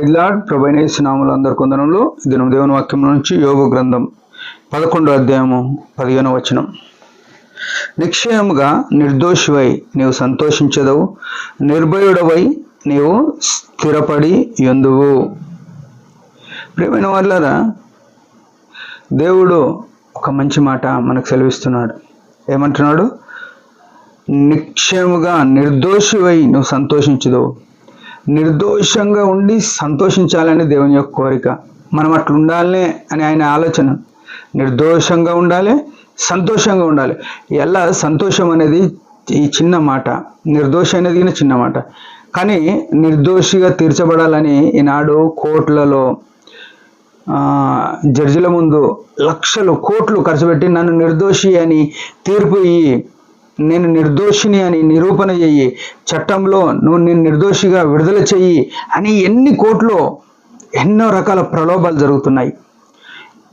Praise lord. ప్రభువైన యేసు నామములో అందరికీ వందనములు. దినం దేవుని వాక్యం నుంచి యోబు గ్రంథం 11వ అధ్యాయము 15వ వచనం. నిశ్చయముగా నిర్దోషివై నీవు సంతోషించదవు, నిర్భయుడవై నీవు స్థిరపడి యుందువు. ప్రియమైన వాళ్ళారా, దేవుడు ఒక మంచి మాట మనకు సెలవిస్తున్నాడు. ఏమంటున్నాడు? నిశ్చయముగా నిర్దోషివై నువ్వు సంతోషించదవు. నిర్దోషంగా ఉండి సంతోషించాలని దేవుని యొక్క కోరిక. మనం అట్లా ఉండాలనే అని ఆయన ఆలోచన. నిర్దోషంగా ఉండాలి, సంతోషంగా ఉండాలి. ఎలా సంతోషం అనేది ఈ చిన్న మాట, నిర్దోషం అనేది చిన్న మాట. కానీ నిర్దోషిగా తీర్చబడాలని ఈనాడు కోట్లలో జడ్జిల ముందు లక్షలు కోట్లు ఖర్చు పెట్టి నన్ను నిర్దోషి అని తీర్పు ఇయ్యి, నేను నిర్దోషిని అని నిరూపణ చెయ్యి, చట్టంలో నేను నిర్దోషిగా విడుదల చెయ్యి అని ఎన్ని కోట్లు, ఎన్నో రకాల ప్రలోభాలు జరుగుతున్నాయి.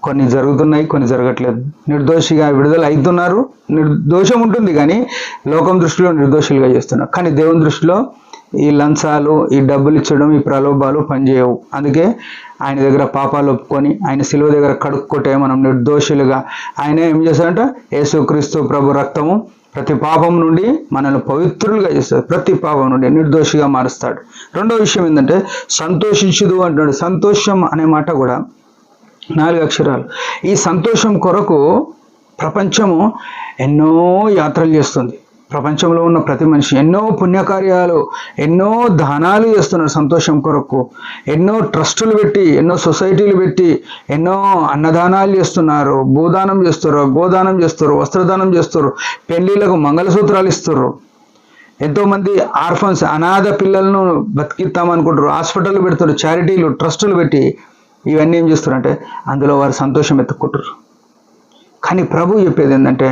కొన్ని జరుగుతున్నాయి, కొన్ని జరగట్లేదు. నిర్దోషిగా విడుదల అవుతున్నారు. నిర్దోషం ఉంటుంది కానీ లోకం దృష్టిలో నిర్దోషులుగా చేస్తున్నారు. కానీ దేవుని దృష్టిలో ఈ లంచాలు, ఈ డబ్బులు ఇచ్చడం, ఈ ప్రలోభాలు పనిచేయవు. అందుకే ఆయన దగ్గర పాపాలు ఒప్పుకొని ఆయన శిలువ దగ్గర కడుక్కుంటే మనం నిర్దోషులుగా, ఆయన ఏం చేస్తాడంట? యేసుక్రీస్తు ప్రభు రక్తము ప్రతి పాపం నుండి మనల్ని పవిత్రులుగా చేస్తాడు. ప్రతి పాపం నుండి నిర్దోషిగా మారుస్తాడు. రెండో విషయం ఏంటంటే సంతోషించుదు అంటున్నాడు. సంతోషం అనే మాట కూడా 4 అక్షరాలు. ఈ సంతోషం కొరకు ప్రపంచము ఎన్నో యాత్రలు చేస్తుంది. ప్రపంచంలో ఉన్న ప్రతి మనిషి ఎన్నో పుణ్యకార్యాలు, ఎన్నో దానాలు చేస్తున్నారు సంతోషం కొరకు. ఎన్నో ట్రస్టులు పెట్టి, ఎన్నో సొసైటీలు పెట్టి ఎన్నో అన్నదానాలు చేస్తున్నారు, భూదానం చేస్తారు, గోదానం చేస్తారు, వస్త్రదానం చేస్తారు, పెళ్లిళ్ళకు మంగళసూత్రాలు ఇస్తారు. ఎంతోమంది ఆర్ఫన్స్, అనాథ పిల్లలను బతికిస్తామనుకుంటారు, హాస్పిటల్ పెడతారు, చారిటీలు, ట్రస్టులు పెట్టి ఇవన్నీ ఏం చేస్తారంటే అందులో వారు సంతోషం ఎత్తుక్కుంటారు. కానీ ప్రభు చెప్పేది ఏంటంటే,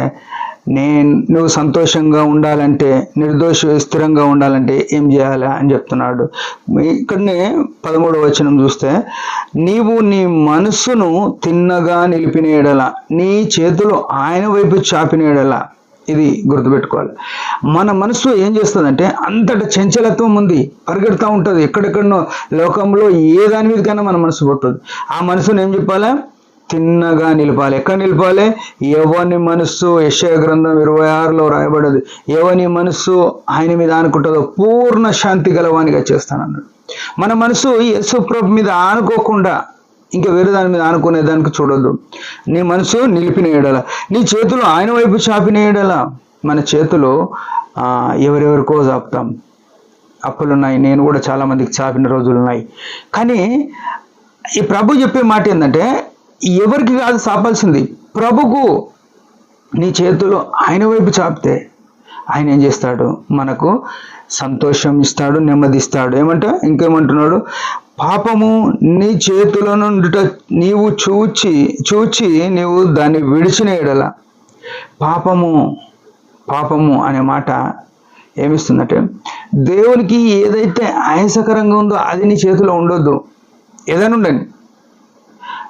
నువ్వు సంతోషంగా ఉండాలంటే, స్థిరంగా ఉండాలంటే ఏం చేయాలి అని చెప్తున్నాడు. ఇక్కడనే 13వ వచనం చూస్తే, నీవు నీ మనస్సును తిన్నగా నిలిపిన ఎడల, నీ చేతులు ఆయన వైపు చాపిన ఎడల. ఇది గుర్తుపెట్టుకోవాలి. మన మనసు ఏం చేస్తుందంటే అంతటా చంచలత్వం ఉంది, పరిగెడుతూ ఉంటుంది. ఎక్కడెక్కడనో లోకంలో ఏ దాని మీదకైనా మన మనసు పోతుంది. ఆ మనసును ఏం చెప్పాలి? తిన్నగా నిలపాలి. ఎక్కడ నిలపాలి? ఎవని మనస్సు, యెషయా గ్రంథం 26లో రాయబడ్డది, ఎవని మనస్సు ఆయన మీద ఆనుకుంటుందో పూర్ణ శాంతి గలవానిగా చేస్తానన్నాడు. మన మనసు యేసు ప్రభు మీద ఆనుకోకుండా ఇంకా వేరే దాని మీద ఆనుకునే దానికి చూడొద్దు. నీ మనసు నిలిపిన ఎడల, నీ చేతులు ఆయన వైపు చాపిన ఎడల. మన చేతులు ఎవరెవరికో చాపుతాం. అప్పులున్నాయి, నేను కూడా చాలా మందికి చాపిన రోజులు ఉన్నాయి. కానీ ఈ ప్రభు చెప్పే మాట ఏంటంటే, ఎవరికి కాదు చాపాల్సింది, ప్రభుకు. నీ చేతులు ఆయన వైపు చాపితే ఆయన ఏం చేస్తాడు? మనకు సంతోషం ఇస్తాడు, నెమ్మదిస్తాడు. ఇంకేమంటున్నాడు? పాపము నీ చేతుల నుండి నీవు చూచి నీవు దాన్ని విడిచిన ఎడల. పాపము అనే మాట ఏమిస్తుందంటే, దేవునికి ఏదైతే ఆయాసకరంగా ఉందో అది నీ చేతిలో ఉండొద్దు. ఏదైనా ఉండండి.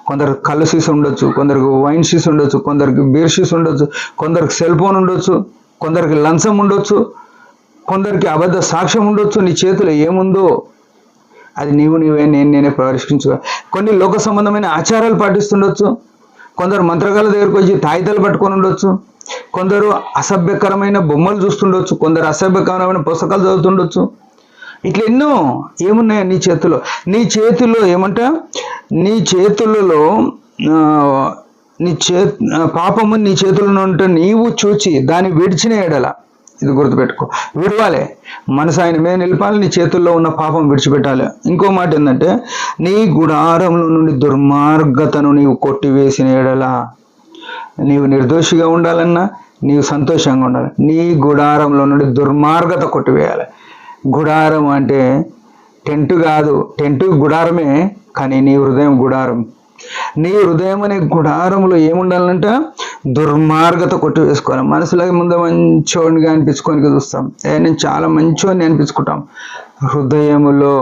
కొందరికి కళ్ళు సీస్ ఉండొచ్చు, కొందరికి వైన్ సీస్ ఉండొచ్చు, కొందరికి బీర్ సీస్ ఉండొచ్చు, కొందరికి సెల్ ఫోన్ ఉండొచ్చు, కొందరికి లంచం ఉండొచ్చు, కొందరికి అబద్ధ సాక్ష్యం ఉండొచ్చు. నీ చేతిలో ఏముందో అది నీవే నేనే పరిష్కరించుకో. కొన్ని లోక సంబంధమైన ఆచారాలు పాటిస్తుండొచ్చు. కొందరు మంత్రగాల దగ్గరకు వచ్చి తాయితాలు పట్టుకొని ఉండొచ్చు. కొందరు అసభ్యకరమైన బొమ్మలు చూస్తుండొచ్చు, కొందరు అసభ్యకరమైన పుస్తకాలు చదువుతుండొచ్చు. ఇట్లా ఎన్నో ఏమున్నాయి నీ చేతిలో. నీ చేతులలో పాపము నీ చేతుల్లో ఉంటే నీవు చూచి దాన్ని విడిచిన ఎడల. ఇది గుర్తుపెట్టుకో, విడవాలి. మనసు ఆయన మీద నిలపాలి, నీ చేతుల్లో ఉన్న పాపం విడిచిపెట్టాలి. ఇంకో మాట ఏంటంటే, నీ గుడారంలో నుండి దుర్మార్గతను నీవు కొట్టివేసిన ఎడల. నీవు నిర్దోషిగా ఉండాలన్నా, నీవు సంతోషంగా ఉండాలి. నీ గుడారంలో నుండి దుర్మార్గత కొట్టివేయాలి. గుడారం అంటే టెంటు కాదు, టెంటు గుడారమే, కానీ నీ హృదయం గుడారం. నీ హృదయం అనే గుడారంలో ఏముండాలంట? దుర్మార్గత కొట్టి వేసుకోవాలి. మనసులో ముందు మంచోడిగా అనిపించుకోనికి చూస్తాం, నేను చాలా మంచోడిని అనిపించుకుంటాం. హృదయములో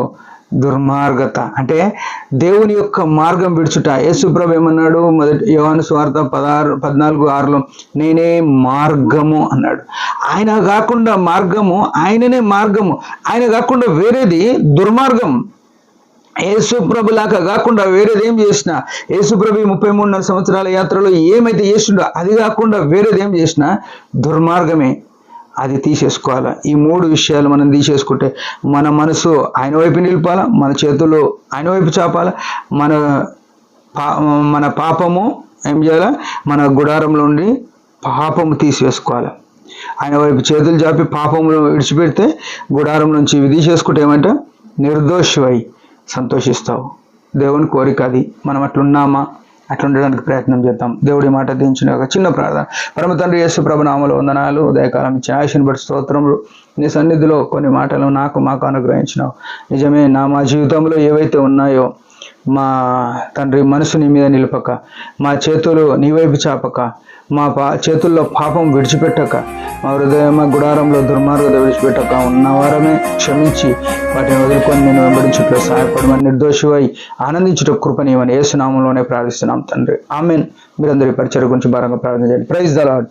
దుర్మార్గత అంటే దేవుని యొక్క మార్గం విడుచుట. యేసుప్రభు ఏమన్నాడు? యోహాను సువార్త 14:6లో నేనే మార్గము అన్నాడు. ఆయన కాకుండా మార్గము, ఆయననే మార్గము. ఆయన కాకుండా వేరేది దుర్మార్గం. యేసుప్రభులాగా కాకుండా వేరేదేం చేసినా, యేసుప్రభు 33.5 సంవత్సరాల యాత్రలో ఏమైతే చేసిండో అది కాకుండా వేరేదేం చేసినా దుర్మార్గమే. అది తీసేసుకోవాలా. ఈ 3 విషయాలు మనం తీసేసుకుంటే మన మనసు ఆయన వైపు నిలిపాలా, మన చేతులు ఆయన వైపు చాపాలా, మన పాపము ఏం చేయాలా, మన గుడారంలో ఉండి పాపము తీసివేసుకోవాలి. ఆయన వైపు చేతులు చాపి పాపములు విడిచిపెడితే గుడారం నుంచి ఇవి తీసేసుకుంటే ఏమంటే నిర్దోషివై సంతోషిస్తావు. దేవుని కోరిక అది. మనం అట్లున్నామా? అట్లా ఉండడానికి ప్రయత్నం చేద్దాం. దేవుడి మాట దించిన ఒక చిన్న ప్రార్థన. పరమ తండ్రి యేసు ప్రభు నామములో వందనాలు. ఉదయకాలం ఇచ్చిన ఆశను బట్టి స్తోత్రములు. నీ సన్నిధిలో కొన్ని మాటలు మాకు అనుగ్రహించినావు. నిజమే, మా జీవితంలో ఏవైతే ఉన్నాయో మా తండ్రి మనసు నీ మీద నిలపక, మా చేతులు నీ వైపు చాపక, మా చేతుల్లో పాపం విడిచిపెట్టక, మా హృదయం గుడారంలో దుర్మార్గత విడిచిపెట్టక ఉన్నవారమే క్షమించి వాటిని వదులుకొని నేను వెంబడించుటలో సహాయపడమని, నిర్దోషివై ఆనందించుట కృపనీయమని యేసు నామములోనే ప్రార్థిస్తున్నాం తండ్రి. ఆమేన్. మీరందరి పరిచర్య గురించి భారంగా ప్రార్థన చేయండి. Praise the lord.